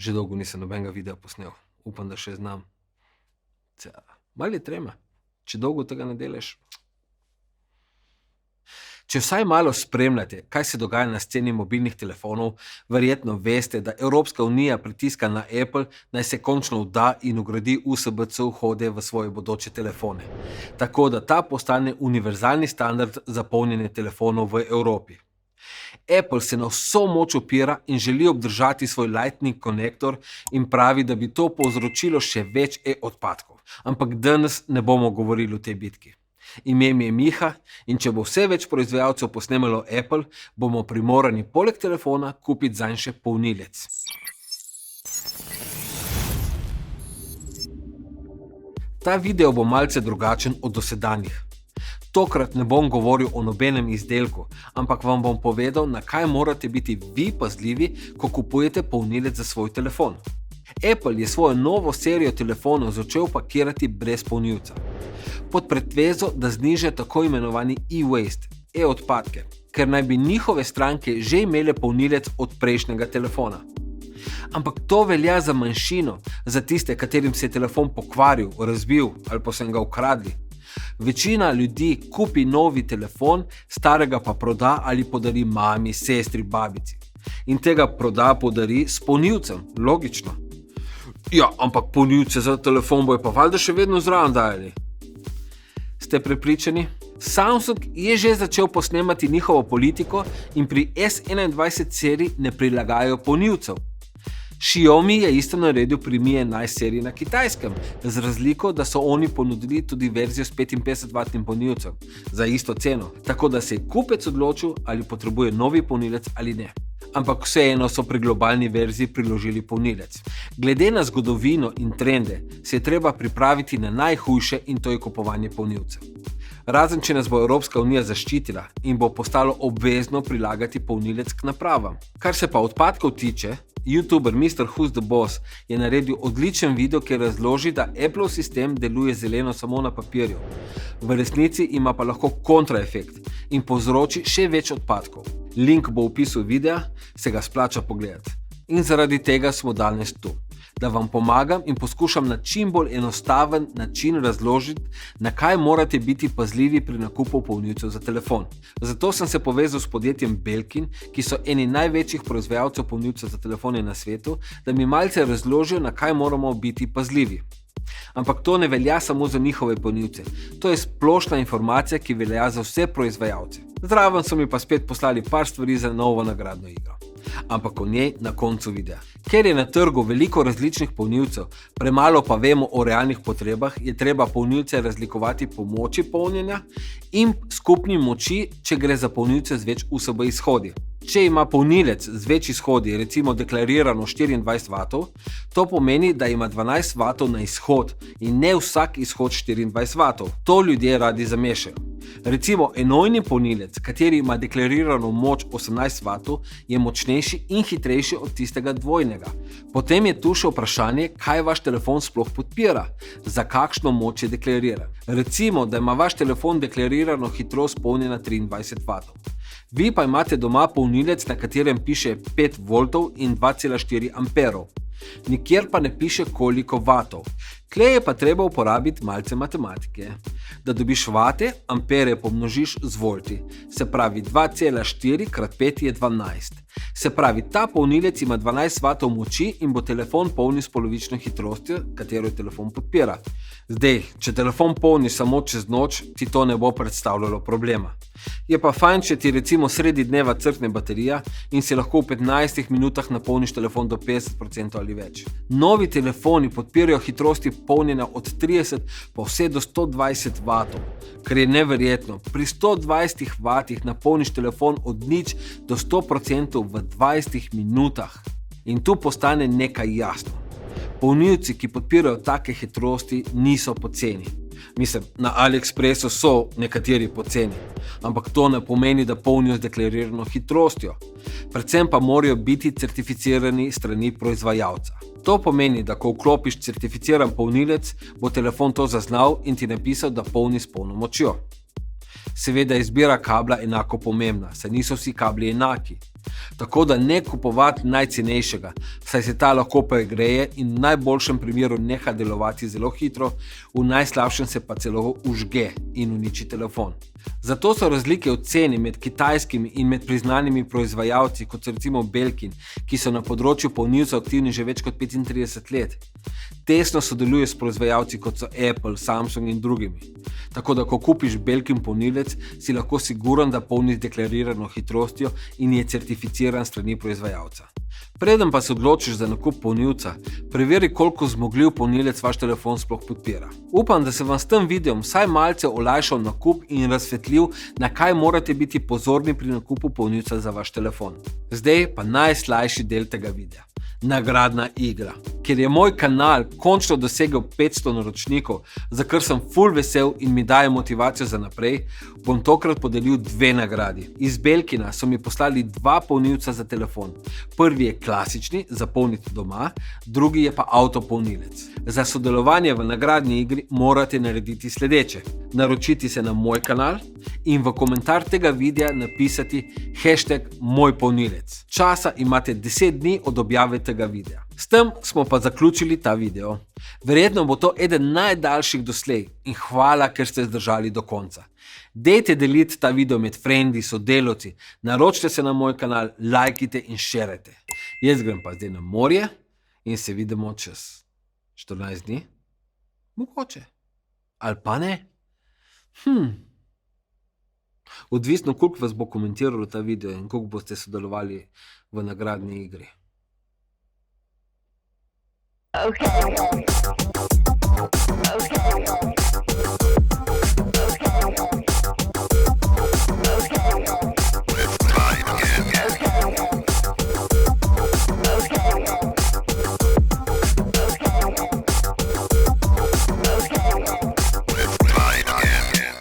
Že dolgo nisem nobenega videa posnel. Upam, da še znam. Malo je trema. Če dolgo tega ne delaš. Če vsaj malo spremljate, kaj se dogaja na sceni mobilnih telefonov, verjetno veste, da Evropska unija pritiska na Apple, naj se končno vda in vgradi USB-C vhode v svoje bodoče telefone. Tako da ta postane univerzalni standard za polnjenje telefonov v Evropi. Apple se na vso moč upira in želi obdržati svoj Lightning konektor in pravi, da bi to povzročilo še več odpadkov. Ampak danes ne bomo govorili o tej bitki. Ime mi je Miha in če bo vse več proizvajalcev posnemalo Apple, bomo primorani poleg telefona kupiti zanj še polnilec. Ta video bo malce drugačen od dosedanjih. Tokrat ne bom govoril o nobenem izdelku, ampak vam bom povedal, na kaj morate biti vi pazljivi, ko kupujete polnilec za svoj telefon. Apple je svojo novo serijo telefonov začel pakirati brez polnilca. Pod pretvezo, da zniža tako imenovani e-waste, odpadke, ker naj bi njihove stranke že imele polnilec od prejšnjega telefona. Ampak to velja za manjšino, za tiste, katerim se je telefon pokvaril, razbil ali pa so ga ukradli. Večina ljudi kupi novi telefon, starega pa proda ali podari mami, sestri, babici. In tega proda, podari s polnilcem, logično. Ja, ampak polnilce za telefon bojo pa valjda še vedno zraven dajali. Ste prepričani? Samsung je že začel posnemati njihovo politiko in pri S21 seriji ne prilagajajo polnilcev. Xiaomi je isto naredil pri Mi 11 seriji na Kitajskem, z razliko, da so oni ponudili tudi verzijo s 55W polnilcem za isto ceno, tako da se je kupec odločil, ali potrebuje novi polnilec ali ne. Ampak vseeno so pri globalni verziji priložili polnilec. Glede na zgodovino in trende se je treba pripraviti na najhujše in to je kupovanje polnilcev. Razen če nas bo Evropska unija zaščitila in bo postalo obvezno prilagati polnilec k napravam. Kar se pa odpadkov tiče, YouTuber Mr. Who's the Boss je naredil odličen video, ki razloži, da Appleov sistem deluje zeleno samo na papirju. V resnici ima pa lahko kontraefekt in povzroči še več odpadkov. Link bo v opisu videa, se ga splača pogledati. In zaradi tega smo danes tu, da vam pomagam in poskušam na čim bolj enostaven način razložiti, na kaj morate biti pazljivi pri nakupu polnilcev za telefon. Zato sem se povezal s podjetjem Belkin, ki so eni največjih proizvajalcev polnilcev za telefone na svetu, da mi malce razložijo, na kaj moramo biti pazljivi. Ampak to ne velja samo za njihove polnilce. To je splošna informacija, ki velja za vse proizvajalce. Zraven so mi pa spet poslali par stvari za novo nagradno igro. Ampak o njej na koncu videa. Ker je na trgu veliko različnih polnilcev, premalo pa vemo o realnih potrebah, je treba polnilce razlikovati po moči polnjenja in skupni moči, če gre za polnilce z več USB izhodi. Če ima polnilec z več izhodi, recimo deklarirano 24W, to pomeni, da ima 12W na izhod in ne vsak izhod 24W. To ljudje radi zamešajo. Recimo enojni polnilec, kateri ima deklarirano moč 18W, je močnejši in hitrejši od tistega dvojnega. Potem je tu še vprašanje, kaj vaš telefon sploh podpira, za kakšno moč je deklariran. Recimo, da ima vaš telefon deklarirano hitrost polnjenja 23W. Vi pa imate doma polnilec, na katerem piše 5V in 2,4 amperov. Nikjer pa ne piše koliko vatov. Tlej je pa treba uporabiti malce matematike. Da dobiš vate, ampere pomnožiš z volti. Se pravi 2,4 krat 5 je 12. Se pravi, ta polnilec ima 12W moči in bo telefon polni s polovično hitrostjo, katero je telefon podpira. Zdaj, če telefon polni samo čez noč, ti to ne bo predstavljalo problema. Je pa fajn, če ti recimo sredi dneva crkne baterija in si lahko v 15 minutah napolniš telefon do 50% ali več. Novi telefoni podpirajo hitrosti polnjenja od 30 pa vse do 120W, kar je neverjetno. Pri 120W napolniš telefon od 0 do 100% v 20 minutah. In tu postane nekaj jasno. Polnilci, ki podpirajo take hitrosti, niso poceni. Mislim, na AliExpressu so nekateri poceni, ampak to ne pomeni, da polnijo z deklarirano hitrostjo. Predvsem pa morajo biti certificirani strani proizvajalca. To pomeni, da ko vklopiš certificiran polnilec, bo telefon to zaznal in ti napisal, da polni s polno močjo. Seveda je izbira kabla enako pomembna, saj niso vsi kabli enaki. Tako da ne kupovati najcenejšega, saj se ta lahko pregreje in v najboljšem primeru neha delovati zelo hitro, v najslabšem se pa celo užge in uniči telefon. Zato so razlike v ceni med kitajskimi in med priznanimi proizvajalci, kot so recimo Belkin, ki so na področju polnilcev aktivni že več kot 35 let. Tesno sodeluje s proizvajalci kot so Apple, Samsung in drugimi. Tako da, ko kupiš Belkin polnilec, si lahko siguren, da polni z deklarirano hitrostjo in je certificiran strani proizvajalca. Preden pa se odločiš za nakup polnilca, preveri, koliko zmogljiv polnilec vaš telefon sploh podpira. Upam, da se vam s tem videom vsaj malce olajšal nakup in razsvetljiv, na kaj morate biti pozorni pri nakupu polnilca za vaš telefon. Zdaj pa najslajši del tega videa. Nagradna igra. Ker je moj kanal končno dosegel 500 naročnikov, za kar sem ful vesel in mi daje motivacijo za naprej, bom tokrat podelil 2 nagradi. Iz Belkina so mi poslali 2 polnilca za telefon. Prvi je klasični, za polniti doma, drugi je pa avtopolnilec. Za sodelovanje v nagradni igri morate narediti sledeče. Naročiti se na moj kanal in v komentar tega videa napisati #mojpolnilec. Časa imate 10 dni od objave tega videa. S tem smo pa zaključili ta video. Verjetno bo to eden najdaljših doslej in hvala, ker ste zdržali do konca. Dejte deliti ta video med frendi, sodelavci, naročite se na moj kanal, lajkite in šerajte. Jaz grem pa zdaj na morje in se vidimo čez 14 dni. Mogoče. Ali pa ne? Odvisno, koliko vas bo komentiralo ta video in koliko boste sodelovali v nagradni igri. Okay.